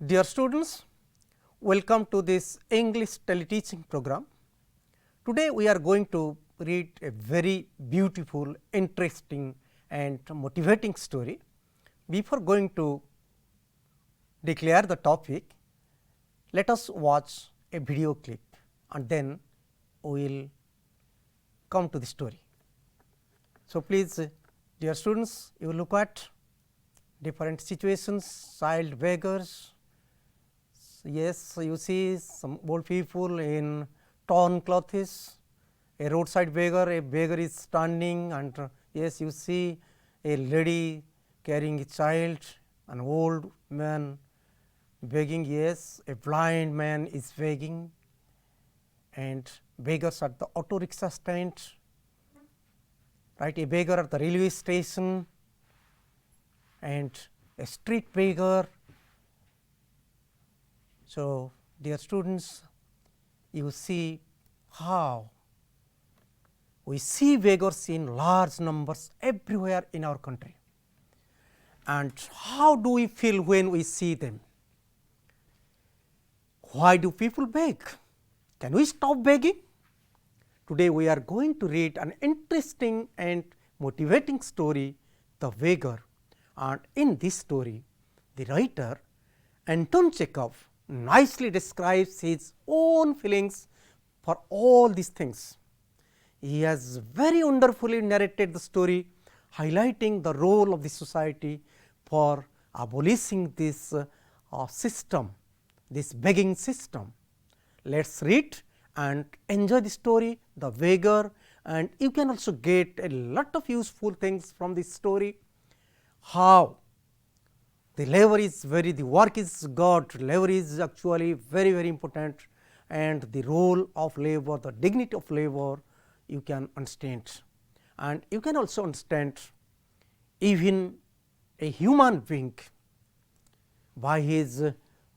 Dear students, welcome to this English teleteaching program. Today we are going to read a very beautiful, interesting and motivating story. Before going to declare the topic, let us watch a video clip and then we will come to the story. So, please dear students, you look at different situations, child beggars. Yes, you see some old people in torn clothes, a roadside beggar, a beggar is standing and yes, you see a lady carrying a child, an old man begging, yes, a blind man is begging and beggars at the auto rickshaw stand, right, a beggar at the railway station and a street beggar. So, dear students, you see how we see beggars in large numbers everywhere in our country, and how do we feel when we see them? Why do people beg? Can we stop begging? Today we are going to read an interesting and motivating story, The Beggar, and in this story the writer Anton Chekhov nicely describes his own feelings for all these things. He has very wonderfully narrated the story, highlighting the role of the society for abolishing this system, this begging system. Let us read and enjoy the story, The Beggar, and you can also get a lot of useful things from this story. How the labor is the work is God, labor is actually very important, and the role of labor, the dignity of labor you can understand, and you can also understand even a human being by his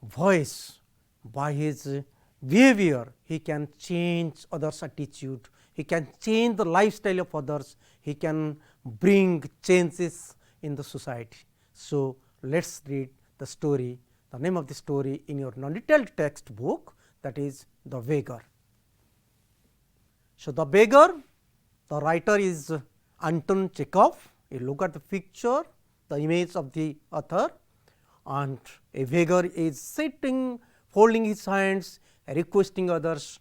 voice, by his behavior, he can change others' attitude, he can change the lifestyle of others, he can bring changes in the society. So, let us read the story, the name of the story in your non-detailed textbook, that is The Beggar. So, The Beggar, the writer is Anton Chekhov. You look at the picture, the image of the author, and a beggar is sitting, folding his hands, requesting others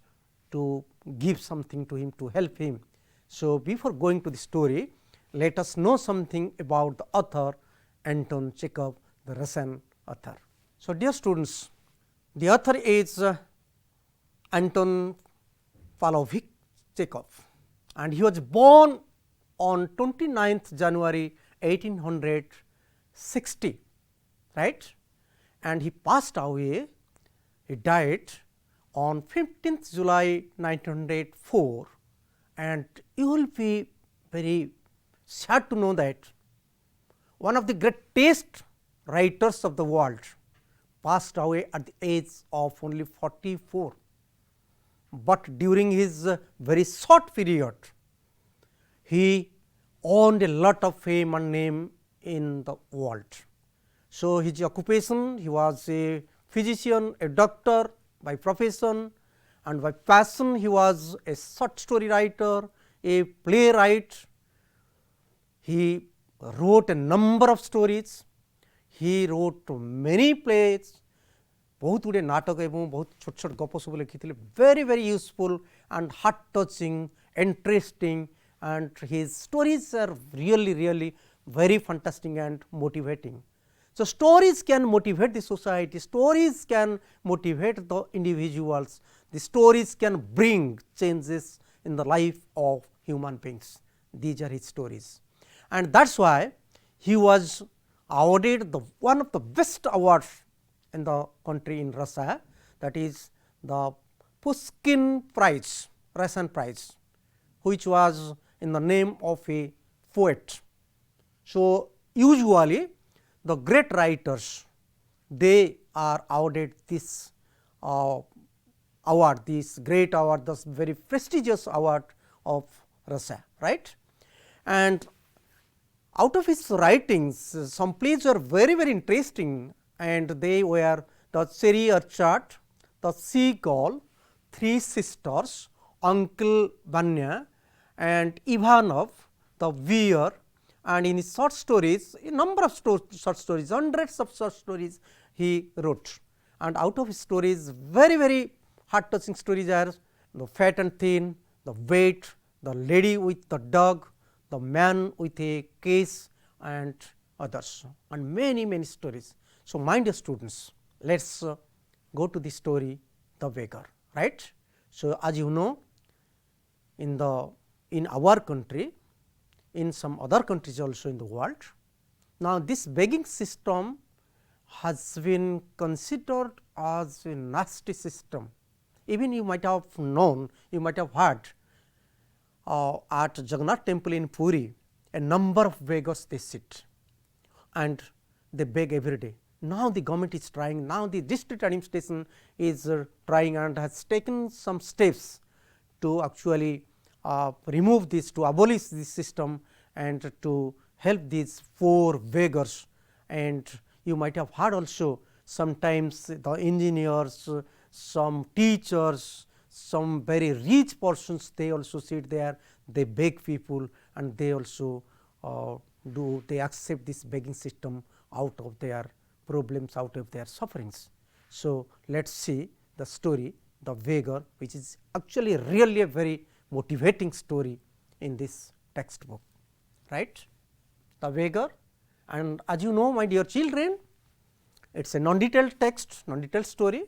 to give something to him, to help him. So, before going to the story, let us know something about the author Anton Chekhov, the Russian author. So, dear students, the author is Anton Pavlovich Chekhov, and he was born on 29th January 1860, right, and he passed away, he died on 15th July 1904, and you will be very sad to know that one of the greatest writers of the world passed away at the age of only 44, but during his very short period he earned a lot of fame and name in the world. So, his occupation, he was a physician, a doctor by profession, and by passion he was a short story writer, a playwright. He wrote a number of stories, he wrote many plays, बहुत गुड़े नाटक एवं बहुत छोट छोट गप सब लिखिथिले, very useful and heart touching, interesting, and his stories are really very fantastic and motivating. So, stories can motivate the society, stories can motivate the individuals, the stories can bring changes in the life of human beings. These are his stories, and that is why he was awarded the one of the best awards in the country in Russia, that is the Pushkin Prize, Russian prize, which was in the name of a poet. So, usually the great writers, they are awarded this award, this great award, this very prestigious award of Russia, right. And out of his writings, some plays were very interesting and they were the cherry orchard, the seagull, three sisters, Uncle Vanya and Ivanov, the bear, and in his short stories, a number of short stories, hundreds of short stories he wrote. And out of his stories, very heart touching stories are the fat and thin, the wait, the lady with the dog, the man with a case and others, and many stories. So, my dear students, let us go to the story The Beggar, right. So, as you know, in our country, in some other countries also in the world, now this begging system has been considered as a nasty system. Even you might have known, you might have heard at Jagannath temple in Puri, a number of beggars they sit and they beg every day. Now, the government is trying, now the district administration is trying and has taken some steps to actually remove this, to abolish this system and to help these poor beggars. And you might have heard also, sometimes the engineers, some teachers, some very rich persons, they also sit there, they beg people and they also they accept this begging system out of their problems, out of their sufferings. So, let us see the story The Beggar, which is actually really a very motivating story in this textbook, right. The Beggar, and as you know, my dear children, it is a non-detailed text, non-detailed story.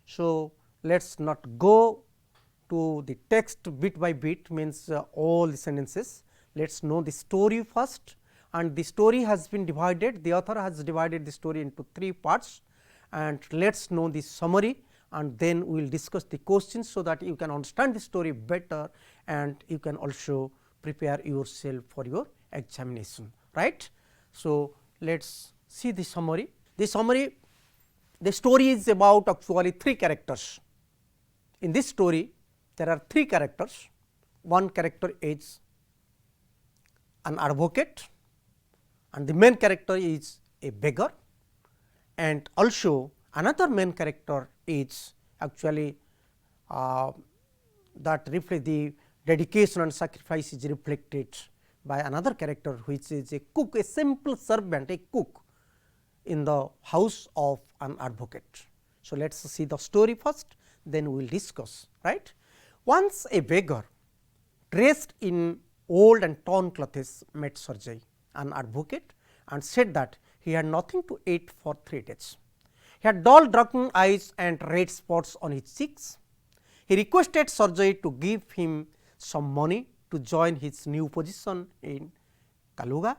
So, let us not go to the text bit by bit, means all the sentences. Let us know the story first, and the story has been divided, the author has divided the story into 3 parts, and let us know the summary, and then we will discuss the questions, so that you can understand the story better and you can also prepare yourself for your examination, right. So, let us see the summary. The summary, the story is about actually 3 characters. In this story, there are 3 characters. One character is an advocate, and the main character is a beggar, and also another main character is actually that reflect the dedication and sacrifice is reflected by another character, which is a cook, a simple servant, a cook in the house of an advocate. So, let us see the story first, then we will discuss, right. Once a beggar dressed in old and torn clothes met Sergel, an advocate, and said that he had nothing to eat for 3 days. He had dull drunken eyes and red spots on his cheeks. He requested Sergel to give him some money to join his new position in Kaluga.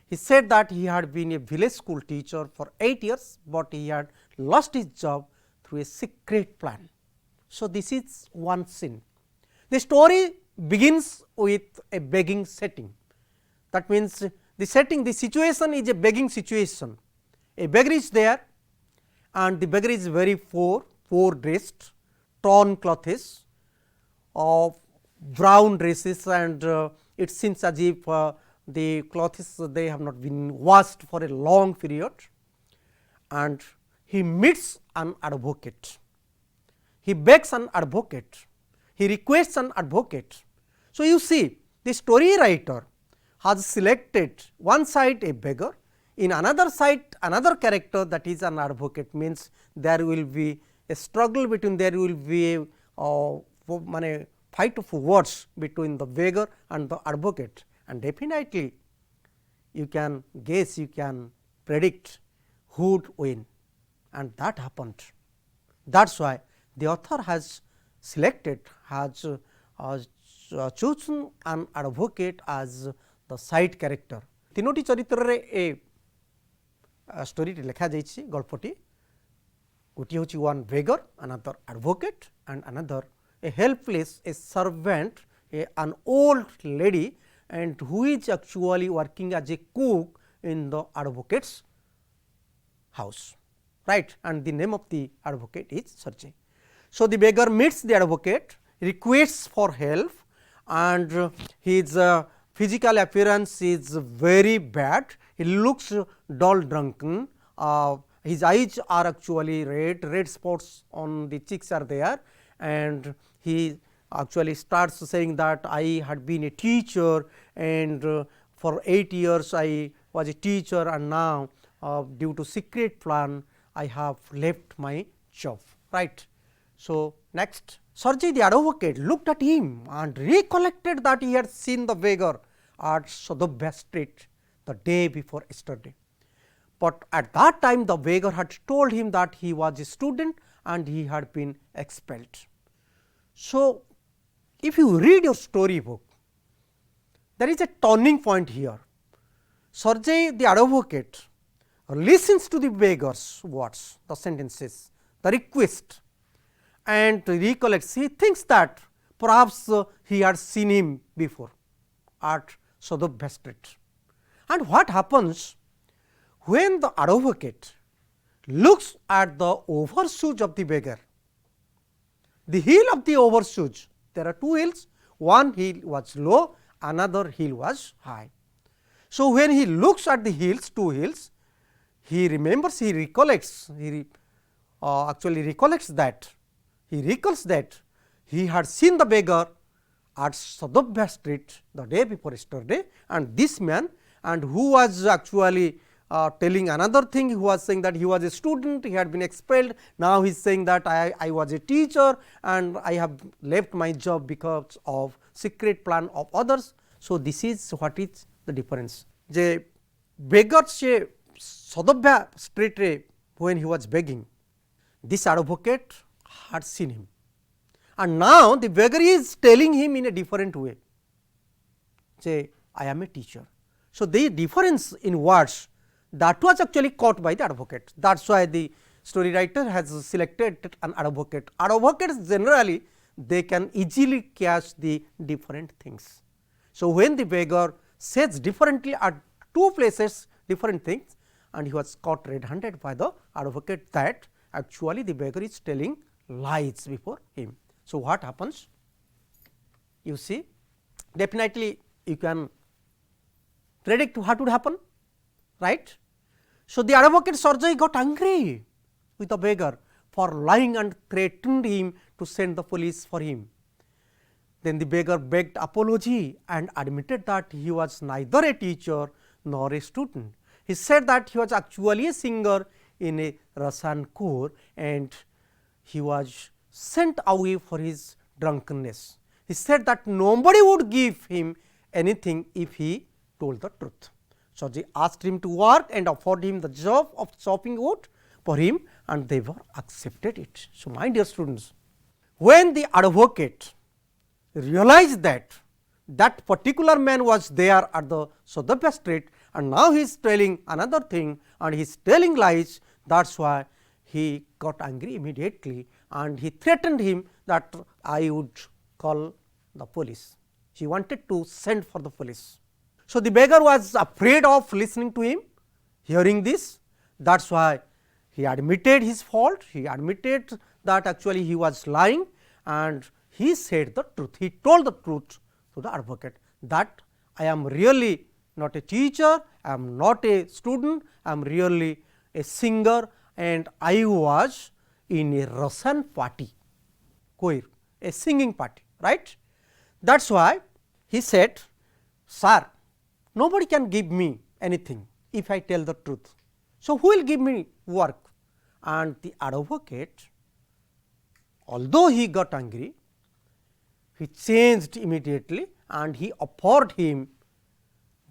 He said that he had been a village school teacher for 8 years, but he had lost his job through a secret plan. So, this is one scene. The story begins with a begging setting. That means, the setting, the situation is a begging situation. A beggar is there and the beggar is very poor dressed, torn clothes, of brown dresses, and it seems as if the clothes they have not been washed for a long period, and he meets an advocate. He begs an advocate, he requests an advocate. So, you see, the story writer has selected one side a beggar, in another side another character, that is an advocate, means there will be a struggle between, there will be a fight of words between the beggar and the advocate, and definitely you can guess, you can predict who would win, and that happened. That is why the author has selected, has chosen an advocate as the side character. तीनोटी चरित्र रे a story लिखा जाइछि गल्पटी गोटी होछि one beggar, another advocate and another a helpless, a servant, an old lady, and who is actually working as a cook in the advocate's house, right, and the name of the advocate is Sergel. So, the beggar meets the advocate, requests for help, and his physical appearance is very bad. He looks dull drunken, his eyes are actually red spots on the cheeks are there, and he actually starts saying that I had been a teacher, and for 8 years I was a teacher, and now due to secret plan I have left my job, right. So, next Sergel the advocate looked at him and recollected that he had seen the beggar at Sadovya street the day before yesterday. But at that time the beggar had told him that he was a student and he had been expelled. So, if you read your storybook, there is a turning point here. Sergel the advocate listens to the beggar's words, the sentences, the request, and recollects. He thinks that perhaps he had seen him before at Sadovya street. And what happens when the advocate looks at the overshoes of the beggar? The heel of the overshoes, there are two heels, one heel was low, another heel was high. So, when he looks at the heels, two heels, he remembers, he recollects, he actually recollects that, he recalls that he had seen the beggar at Sadovya street the day before yesterday, and this man, and who was actually telling another thing, he was saying that he was a student, he had been expelled, now he is saying that I was a teacher and I have left my job because of secret plan of others. So, this is what is the difference. The beggar se Sadovya street re when he was begging, this advocate had seen him, and now the beggar is telling him in a different way, say I am a teacher. So, the difference in words that was actually caught by the advocate. That is why the story writer has selected an advocate. Advocates generally they can easily catch the different things. So, when the beggar says differently at two places different things, and he was caught red handed by the advocate that actually the beggar is telling lies before him. So, what happens? You see, definitely you can predict what would happen, right. So, the advocate Sergel got angry with the beggar for lying and threatened him to send the police for him. Then the beggar begged apology and admitted that he was neither a teacher nor a student. He said that he was actually a singer in a Russian corps and he was sent away for his drunkenness. He said that nobody would give him anything if he told the truth. Sergel asked him to work and offered him the job of chopping wood for him, and they were accepted it. So, my dear students, when the advocate realized that that particular man was there at the Sadovya street, and now he is telling another thing and he is telling lies, that is why he got angry immediately and he threatened him that I would call the police. He wanted to send for the police. So, the beggar was afraid of listening to him, hearing this, that is why he admitted his fault, he admitted that actually he was lying, and he said the truth, he told the truth to the advocate that I am really not a teacher, I am not a student, I am really a singer and I was in a Russian party, choir, a singing party, right. That is why he said, sir, nobody can give me anything if I tell the truth. So, who will give me work? And the advocate, although he got angry, he changed immediately and he offered him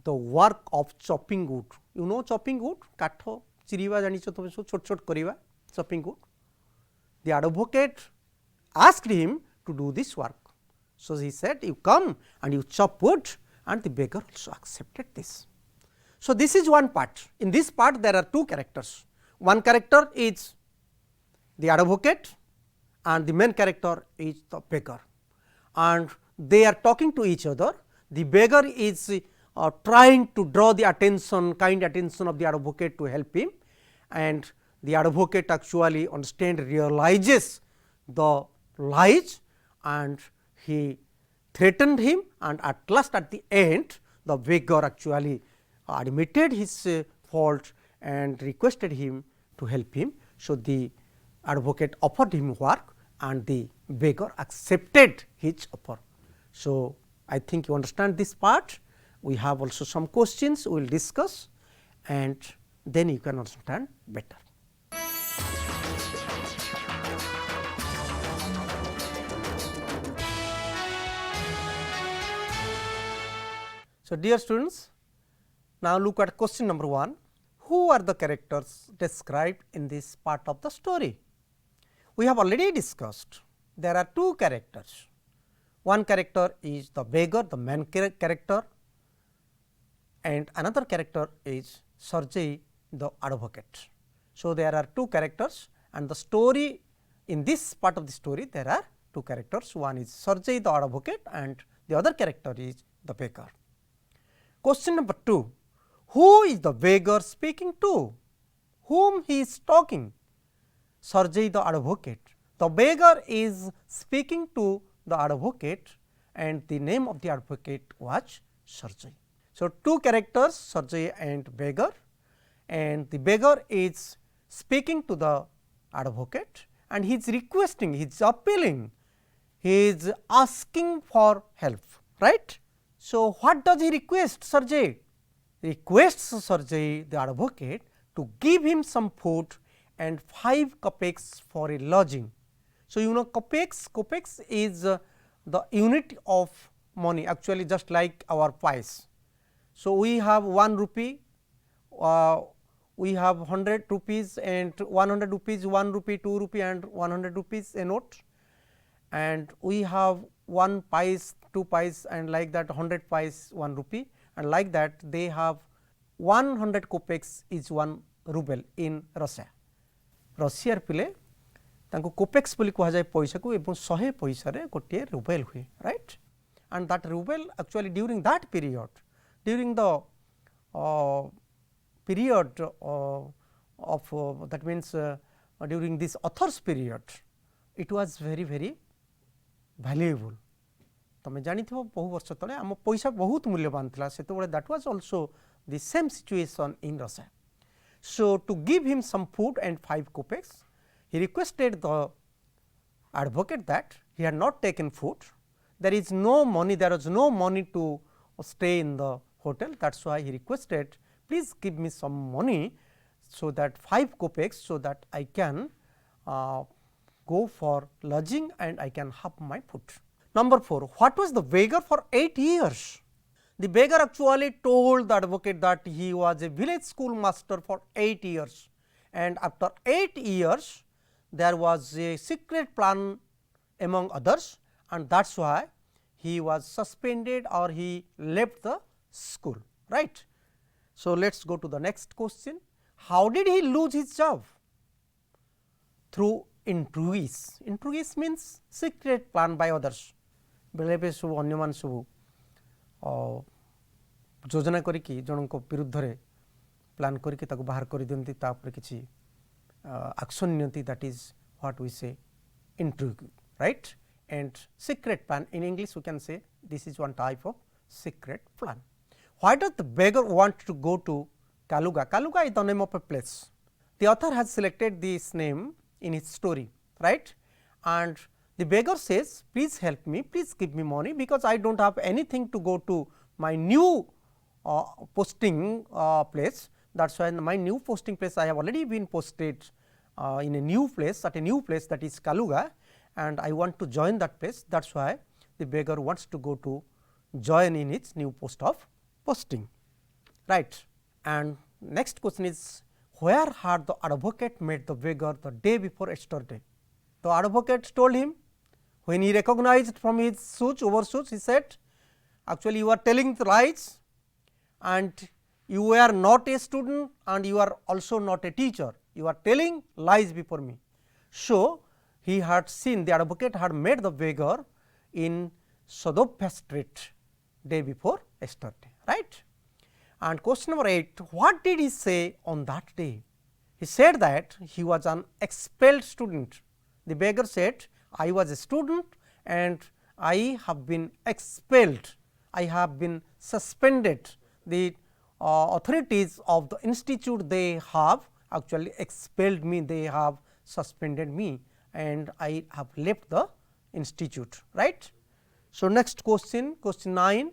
the work of chopping wood. You know chopping wood? Katho, chiriva janicho tome so chot chot kariva, chopping wood. The advocate asked him to do this work. So, he said, you come and you chop wood, and the beggar also accepted this. So, this is one part. In this part there are two characters. One character is the advocate and the main character is the beggar, and they are talking to each other. The beggar is trying to draw the attention, kind attention of the advocate to help him, and the advocate actually realizes the lies and he threatened him, and at last at the end the beggar actually admitted his fault and requested him to help him. So, the advocate offered him work and the beggar accepted his offer. So, I think you understand this part. We have also some questions we will discuss and then you can understand better. So, dear students, now look at question number 1. Who are the characters described in this part of the story? We have already discussed there are 2 characters. One character is the beggar, the main character, and another character is Sergel, the advocate. So, there are 2 characters and the story in this part of the story there are 2 characters. One is Sergel, the advocate, and the other character is the beggar. Question number 2. Who is the beggar speaking to? Whom he is talking? Sergel, the advocate. The beggar is speaking to the advocate and the name of the advocate was Sergel. So, 2 characters Sergel and beggar, and the beggar is speaking to the advocate and he is requesting, he is appealing, he is asking for help, right. So, what does he request Sergel? Requests Sergel, the advocate, to give him some food and 5 kopecks for a lodging. So, you know kopecks is the unit of money, actually just like our pice. So, we have 1 rupee, we have 100 rupees and 100 rupees, 1 rupee, 2 rupee and 100 rupees a note, and we have 1 pice, 2 pice and like that 100 pice 1 rupee, and like that they have 100 kopecks is 1 ruble in Russia. Russia पिले तांको कोपेक्स बोली कहा जाए पैसा को एवं 100 पैसा रे गोटे रुबेल हुए, right. And that Rubel actually during that period, during the period of that means during this author's period, it was very valuable. तमे जानी थो बहु वर्ष तले आम पैसा बहुत मूल्यवान थिला सेतो बळे that was also the same situation in Russia. So, to give him some food and 5 kopecks, he requested the advocate that he had not taken food, there is no money, there was no money to stay in the hotel, that is why he requested, please give me some money, so that 5 kopecks, so that I can go for lodging and I can have my food. Number 4, what was the beggar for 8 years? The beggar actually told the advocate that he was a village school master for 8 years, and after 8 years there was a secret plan among others, and that is why he was suspended or he left the school, right. So, let us go to the next question. How did he lose his job? Through intrigues. Intrigues means secret plan by others. बेले बे सब अन्य मान सब योजना करिकी जनक विरुद्ध रे plan करिकी ताको बाहर कर दियंती ता ऊपर किछि एक्शन नियंती, that is what we say intrigue, right. And secret plan in English we can say this is one type of secret plan. Why does the beggar want to go to Kaluga? Kaluga is the name of a place. The author has selected this name in his story, right, and the beggar says, please help me, please give me money, because I do not have anything to go to my new posting place. That is why in my new posting place I have already been posted in a new place, at a new place, that is Kaluga, and I want to join that place. That is why the beggar wants to go to join in its new post of posting, right. And next question is, where had the advocate met the beggar the day before yesterday? The advocate told him, when he recognized from his shoes, overshoes, he said, actually you are telling the lies and you are not a student and you are also not a teacher, you are telling lies before me. So, he had seen, the advocate had met the beggar in Sadovya street day before yesterday, right. And question number 8, what did he say on that day? He said that he was an expelled student. The beggar said, I was a student and I have been expelled, I have been suspended. The authorities of the institute, they have actually expelled me, they have suspended me and I have left the institute, right. So, next question, question 9,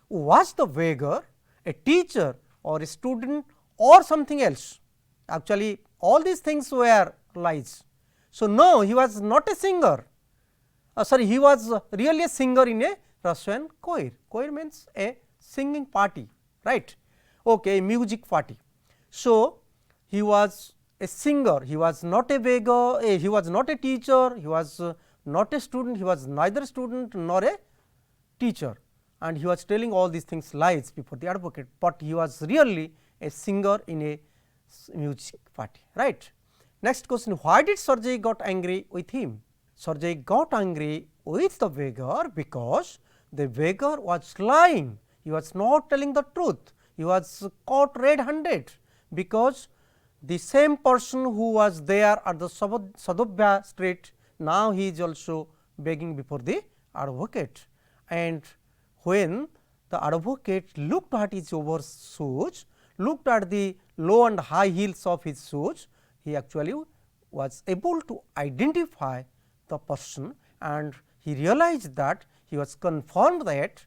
was the beggar a teacher or a student or something else? Actually all these things were lies. So, no, he was not a singer, sorry, he was really a singer in a Russian choir. Choir means a singing party, right, okay, a music party. So, he was a singer, he was not a beggar, he was not a teacher, he was not a student, he was neither a student nor a teacher, and he was telling all these things lies before the advocate, but he was really a singer in a music party, right. Next question, why did Sergei got angry with him? Sergei got angry with the beggar because the beggar was lying, he was not telling the truth, he was caught red handed, because the same person who was there at the Sadovya street, now he is also begging before the advocate. And when the advocate looked at his overshoes, looked at the low and high heels of his shoes, he actually was able to identify the person, and he realized that he was confirmed that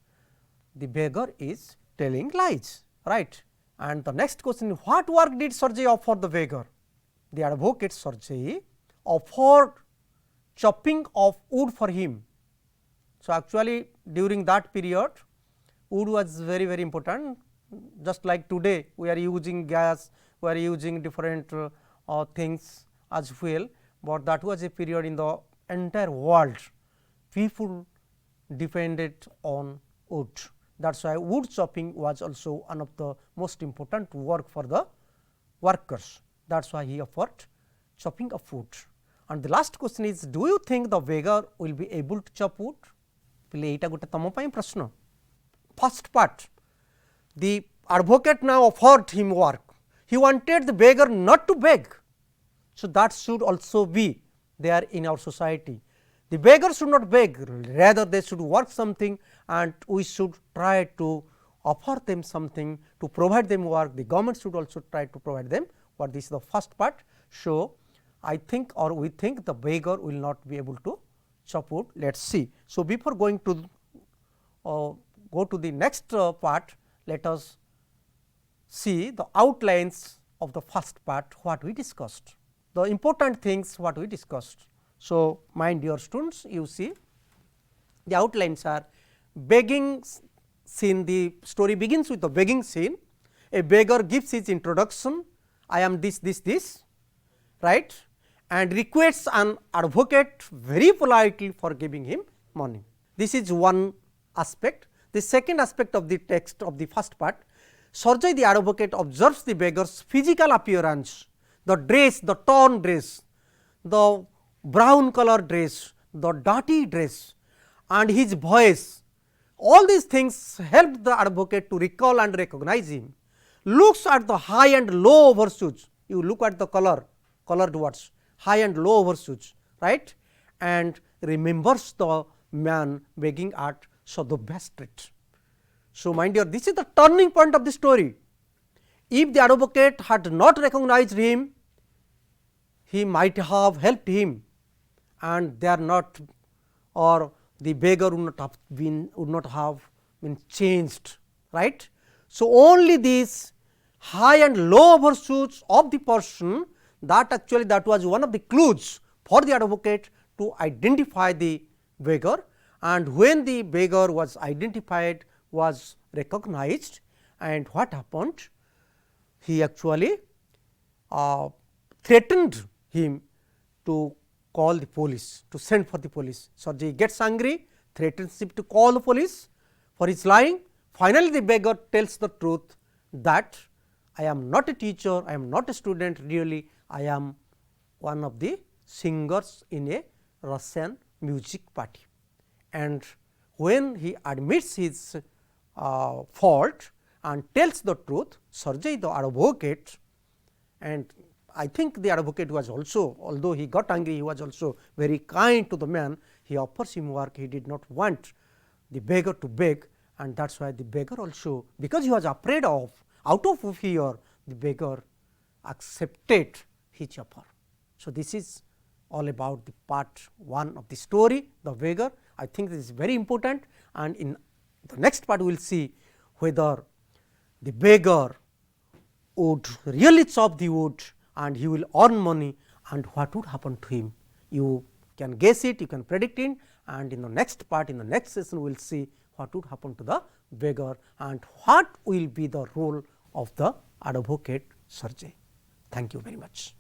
the beggar is telling lies, right. And the next question, what work did Sergei offer the beggar? The advocate Sergei offered chopping of wood for him. So, actually during that period wood was very important, just like today we are using gas, we are using different things as fuel, but that was a period in the entire world people depended on wood. That is why wood chopping was also one of the most important work for the workers. That is why he offered chopping of wood. And the last question is, do you think the beggar will be able to chop wood? ଏଇଟା ଗୋଟେ ତମ ପାଇଁ ପ୍ରଶ୍ନ. First part, the advocate now offered him work. He wanted the beggar not to beg. So, that should also be there in our society. The beggar should not beg, rather they should work something, and we should try to offer them something to provide them work. The government should also try to provide them work. This is the first part. So, I think or we think the beggar will not be able to chop wood. Let us see. So, before going to go to the next part, let us see the outlines of the first part what we discussed, the important things what we discussed. So, my dear students, you see the outlines are begging scene. The story begins with the begging scene. A beggar gives his introduction, I am this, right, and requests an advocate very politely for giving him money. This is one aspect. The second aspect of the text of the first part, Sergei the advocate observes the beggar's physical appearance, the dress, the torn dress, the brown color dress, the dirty dress, and his voice. All these things helped the advocate to recall and recognize him. Looks at the high and low overshoes, you look at the colored words, high and low overshoes, right, and remembers the man begging at Sadovya street. So, my dear, this is the turning point of the story. If the advocate had not recognized him, he might have helped him, and they are not, or the beggar would not have been changed, right. So, only these high and low overshoes of the person, that actually that was one of the clues for the advocate to identify the beggar, and when the beggar was identified, was recognized, and what happened? He actually threatened him to call the police, to send for the police. Sergei gets angry, threatens him to call the police for his lying. Finally, the beggar tells the truth that I am not a teacher, I am not a student, really I am one of the singers in a Russian music party. And when he admits his fault and tells the truth, Sergei the advocate, and I think the advocate was also, although he got angry, he was also very kind to the man. He offers him work, he did not want the beggar to beg, and that is why the beggar also, because he was afraid of, out of fear, the beggar accepted his offer. So, this is all about the part 1 of the story, the beggar. I think this is very important, and in the next part we will see whether the beggar would really chop the wood and he will earn money, and what would happen to him. You can guess it, you can predict it, and in the next part, in the next session we will see what would happen to the beggar and what will be the role of the advocate Sergel. Thank you very much.